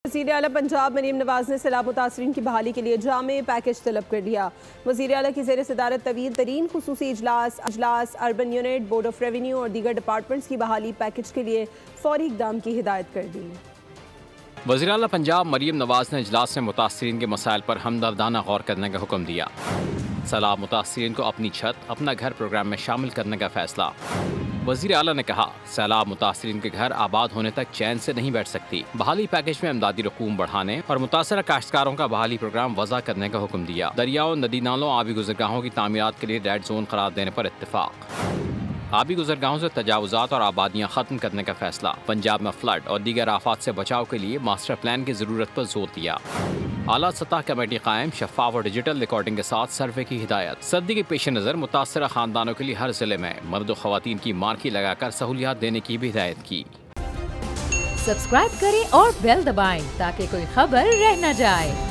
وزیر اعلیٰ پنجاب مریم نواز نے سیلاب متاثرین کی بحالی کے لیے جامع پیکج طلب کر لیا۔ وزیر اعلیٰ کی زیر صدارت طویل ترین خصوصی اجلاس urban unit, board of revenue اور دیگر ڈپارٹمنٹس کی بحالی پیکج کے لیے فوری اقدام کی ہدایت کر دی۔ وزیر اعلیٰ پنجاب مریم نواز نے اجلاس میں متاثرین کے مسائل پر ہمدردانہ غور کرنے کا حکم دیا۔ سیلاب متاثرین کو اپنی چھت اپنا گھر پروگرام میں شامل کرنے کا فیصلہ۔ وزیر اعلیٰ نے کہا، سیلاب متاثرین کے گھر آباد ہونے تک چین سے نہیں بیٹھ سکتی۔ بحالی پیکج میں امدادی رقوم بڑھانے اور متاثرہ کاشتکاروں کا بحالی پروگرام وضع کرنے کا حکم دیا۔ دریاؤں، ندی نالوں، آبی گزرگاہوں کی تعمیرات کے لیے ریڈ زون قرار دینے پر اتفاق۔ آبی گزرگاہوں سے تجاوزات اور آبادیاں ختم کرنے کا فیصلہ۔ پنجاب میں فلڈ اور دیگر آفات سے بچاؤ کے لیے ماسٹر پلان کی ضرورت پر زور دیا۔ اعلیٰ سطح کمیٹی قائم، شفاف اور ڈیجیٹل ریکارڈنگ کے ساتھ سروے کی ہدایت۔ سردی کے پیش نظر متاثرہ خاندانوں کے لیے ہر ضلع میں مرد و خواتین کی مارکی لگا کر سہولیات دینے کی بھی ہدایت کی۔ سبسکرائب کریں اور بیل دبائیں تاکہ کوئی خبر رہ نہ جائے۔